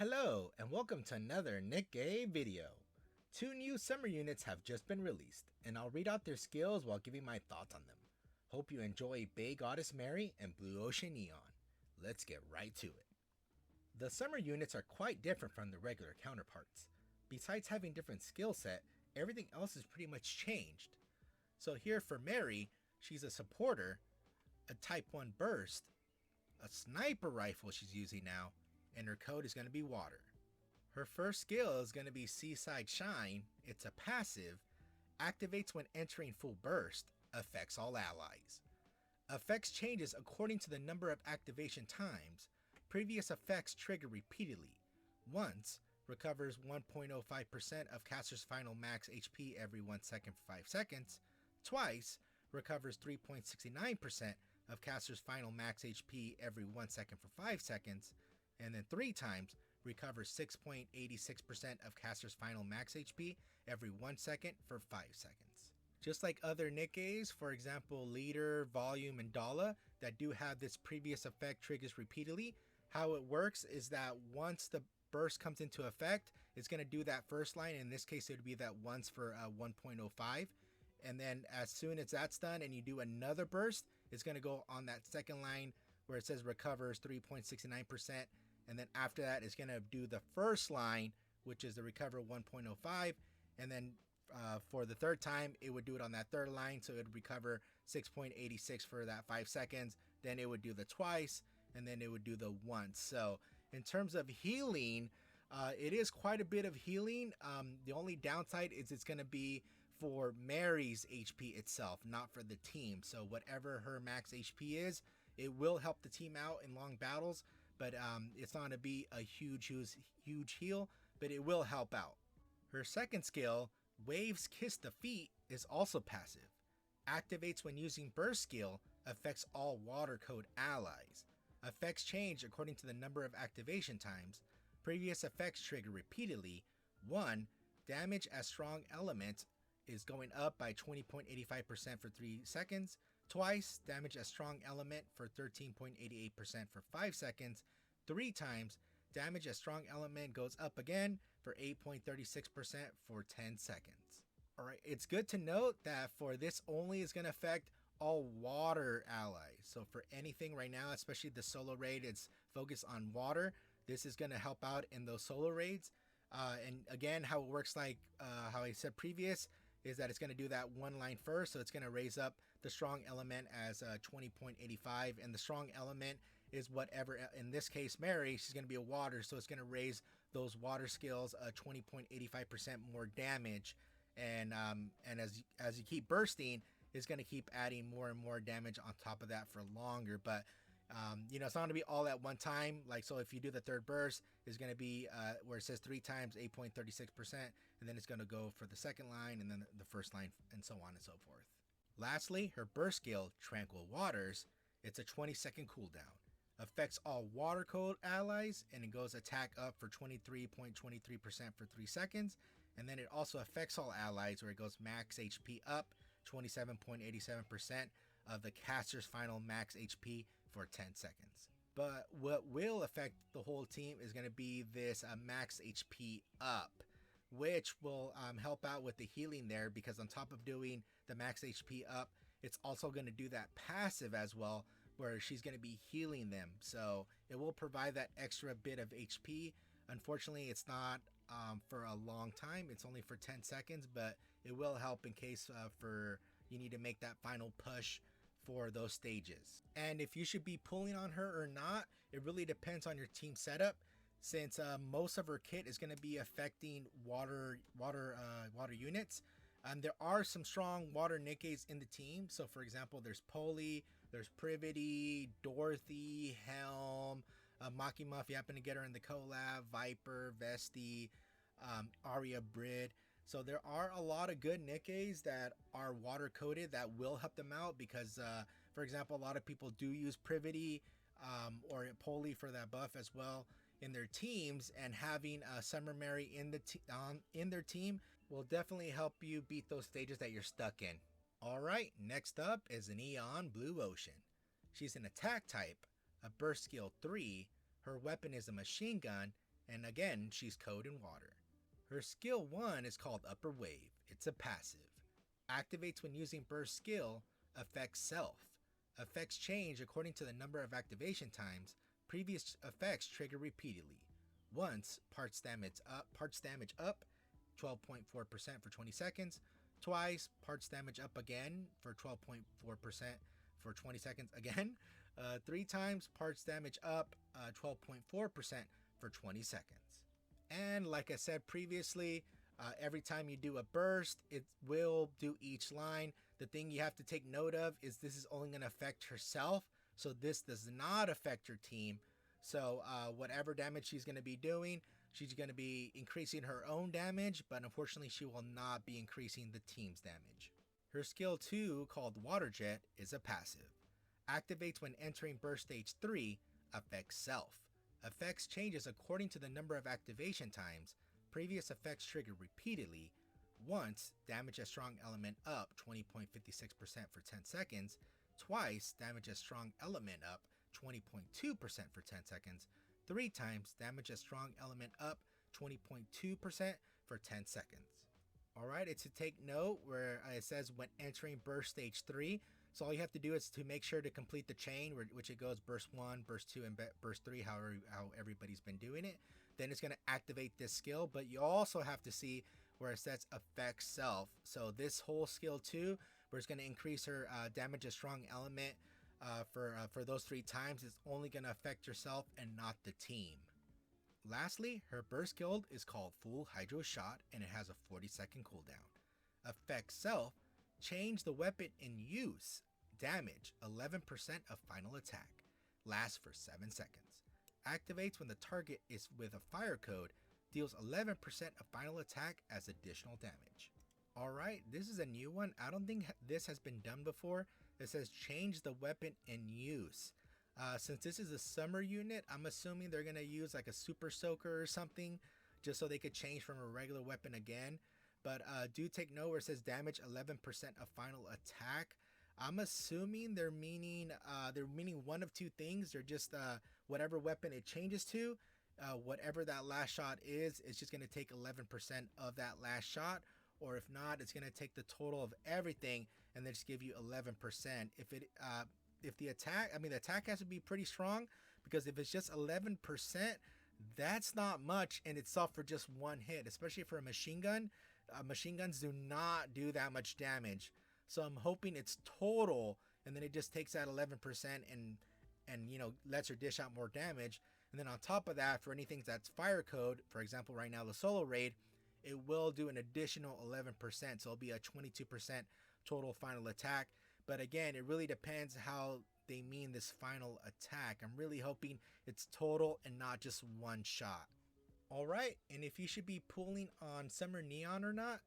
Hello and welcome to another Nikke video. Two new summer units have just been released and I'll read out their skills while giving my thoughts on them. Hope you enjoy Bay Goddess Mary and Blue Ocean Neon. Let's get right to it. The summer units are quite different from the regular counterparts. Besides having different skill set, everything else is pretty much changed. So here for Mary, she's a supporter, a type 1 burst, a sniper rifle she's using now, and her code is going to be water. Her first skill is going to be Seaside Shine. It's a passive, activates when entering full burst, affects all allies. Effects changes according to the number of activation times. Previous effects trigger repeatedly. Once, recovers 1.05% of caster's final max HP every 1 second for 5 seconds. Twice, recovers 3.69% of caster's final max HP every 1 second for 5 seconds. And then 3 times, recovers 6.86% of caster's final max HP every 1 second for 5 seconds. Just like other Nikkes, for example Leader, Volume, and Dala, that do have this previous effect triggers repeatedly, how it works is that once the burst comes into effect, it's going to do that first line. In this case, it would be that once for 1.05. And then as soon as that's done and you do another burst, it's going to go on that second line where it says recovers 3.69%. And then after that, it's going to do the first line, which is the recover 1.05. And then for the third time, it would do it on that third line. So it would recover 6.86 for that 5 seconds. Then it would do the twice, and then it would do the once. So in terms of healing, it is quite a bit of healing. The only downside is it's going to be for Mary's HP itself, not for the team. So whatever her max HP is, it will help the team out in long battles. But it's not going to be a huge heal, but it will help out. Her second skill, Waves Kiss the Feet, is also passive. Activates when using burst skill, affects all water code allies. Effects change according to the number of activation times. Previous effects trigger repeatedly. 1. Damage as strong element is going up by 20.85% for 3 seconds. Twice, damage as strong element for 13.88% for 5 seconds. 3 times, damage as strong element goes up again for 8.36% for 10 seconds. Alright, it's good to note that for this only is going to affect all water allies. So for anything right now, especially the solo raid, it's focused on water. This is going to help out in those solo raids. And again, how it works, like how I said previous, is that it's going to do that one line first. So it's going to raise up the strong element as 20.85, and the strong element is whatever, in this case Mary, she's going to be a water, so it's going to raise those water skills 20.85% more damage. And as you keep bursting, it's going to keep adding more and more damage on top of that for longer. But it's not going to be all at one time. Like, so if you do the third burst, it's going to be where it says 3 times 8.36%, and then it's going to go for the second line and then the first line, and so on and so forth. Lastly, her burst skill, Tranquil Waters, it's a 20-second cooldown. Affects all water code allies, and it goes attack up for 23.23% for 3 seconds. And then it also affects all allies, where it goes max HP up 27.87% of the caster's final max HP for 10 seconds. But what will affect the whole team is going to be this max HP up, which will help out with the healing there, because on top of doing the max HP up, it's also going to do that passive as well, where she's going to be healing them. So it will provide that extra bit of HP. Unfortunately, it's not for a long time. It's only for 10 seconds, but it will help in case for you need to make that final push for those stages. And if you should be pulling on her or not, it really depends on your team setup, since most of her kit is going to be affecting water units. There are some strong water Nikkes in the team. So for example, there's Polly, there's Privity, Dorothy, Helm, Makima, if you happen to get her in the collab, Viper, Vesti, Arya, Brid. So there are a lot of good Nikkes that are water coded that will help them out, because for example, a lot of people do use Privity or Polly for that buff as well in their teams, and having Summer Mary in their team will definitely help you beat those stages that you're stuck in. Alright, next up is an Neon Blue Ocean. She's an attack type, a burst skill 3, her weapon is a machine gun, and again, she's code in water. Her skill 1 is called Upper Wave. It's a passive. Activates when using burst skill, affects self. Effects change according to the number of activation times. Previous effects trigger repeatedly. Once, parts damage up 12.4% for 20 seconds. Twice, parts damage up again for 12.4% for 20 seconds again. 3 times, parts damage up 12.4% for 20 seconds. And like I said previously, every time you do a burst, it will do each line. The thing you have to take note of is this is only going to affect herself, so this does not affect your team. So whatever damage she's going to be doing, she's going to be increasing her own damage, but unfortunately she will not be increasing the team's damage. Her skill 2, called Water Jet, is a passive. Activates when entering burst stage 3, affects self. Effects changes according to the number of activation times. Previous effects trigger repeatedly. Once, damage a strong element up 20.56% for 10 seconds. Twice, damage a strong element up 20.2% for 10 seconds. 3 times, damage a strong element up 20.2% for 10 seconds. Alright, it's to take note where it says when entering burst stage 3. So all you have to do is to make sure to complete the chain, which it goes burst 1, burst 2, and burst 3, how everybody's been doing it. Then it's going to activate this skill, but you also have to see where it says affect self. So this whole skill 2, where it's going to increase her damage a strong element for those 3 times, it's only going to affect yourself and not the team. Lastly, her burst skill is called Full Hydro Shot, and it has a 40-second cooldown. Affect self. Change the weapon in use. Damage 11% of final attack. Lasts for 7 seconds. Activates when the target is with a fire code. Deals 11% of final attack as additional damage. Alright, this is a new one. I don't think this has been done before. It says change the weapon in use. Since this is a summer unit, I'm assuming they're going to use like a super soaker or something, just so they could change from a regular weapon again. But do take note where it says damage 11% of final attack. I'm assuming they're meaning one of 2 things. They're just whatever weapon it changes to, whatever that last shot is, it's just going to take 11% of that last shot. Or if not, it's going to take the total of everything and then just give you 11%. If the attack has to be pretty strong, because if it's just 11%, that's not much, and it's off for just 1 hit, especially for a machine gun. Machine guns do not do that much damage, so I'm hoping it's total, and then it just takes that 11% and lets her dish out more damage. And then on top of that, for anything that's fire code, for example, right now the solo raid, it will do an additional 11%, so it'll be a 22% total final attack. But again, it really depends how they mean this final attack. I'm really hoping it's total and not just 1 shot. Alright, and if you should be pulling on Summer Neon or not,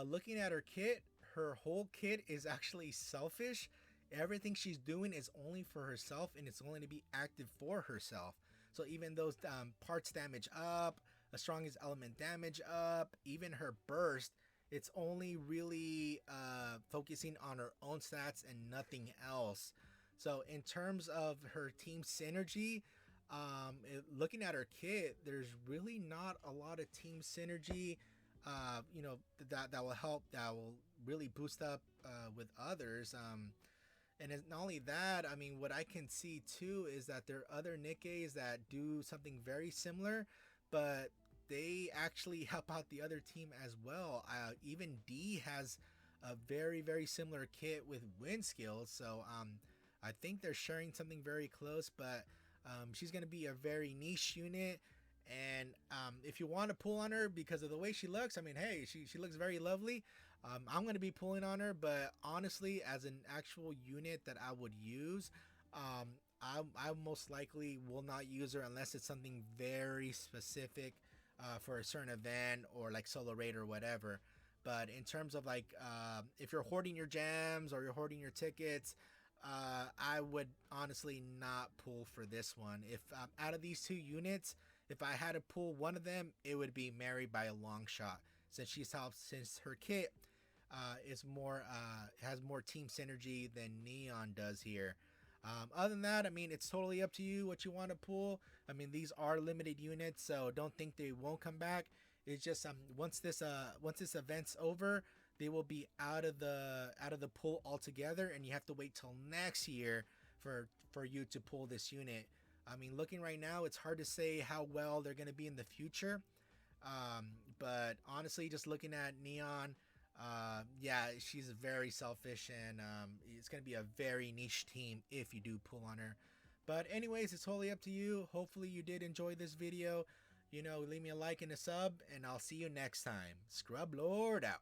looking at her kit, her whole kit is actually selfish. Everything she's doing is only for herself, and it's only to be active for herself. So even those parts damage up, a strongest element damage up, even her burst, it's only really focusing on her own stats and nothing else. So in terms of her team synergy, looking at her kit, there's really not a lot of team synergy, that will help, that will really boost up with others. And it's not only that, I mean, what I can see too is that there are other Nikkes that do something very similar, but they actually help out the other team as well. Even D has a very, very similar kit with wind skills, so I think they're sharing something very close, but she's going to be a very niche unit. And if you want to pull on her because of the way she looks, I mean, hey, she looks very lovely. I'm going to be pulling on her, but honestly, as an actual unit that I would use, I most likely will not use her unless it's something very specific for a certain event or like solo raid or whatever. But in terms of like if you're hoarding your gems or you're hoarding your tickets, I would honestly not pull for this one. If out of these 2 units, if I had to pull one of them, it would be Mary by a long shot, since since her kit is more has more team synergy than Neon does here. Other than that, I mean, it's totally up to you what you want to pull. I mean, these are limited units, so don't think they won't come back. It's just once this event's over, they will be out of the pool altogether, and you have to wait till next year for you to pull this unit. I mean, looking right now, it's hard to say how well they're going to be in the future. But honestly, just looking at Neon, yeah, she's very selfish, and it's going to be a very niche team if you do pull on her. But anyways, it's totally up to you. Hopefully you did enjoy this video. Leave me a like and a sub, and I'll see you next time. Scrublord out.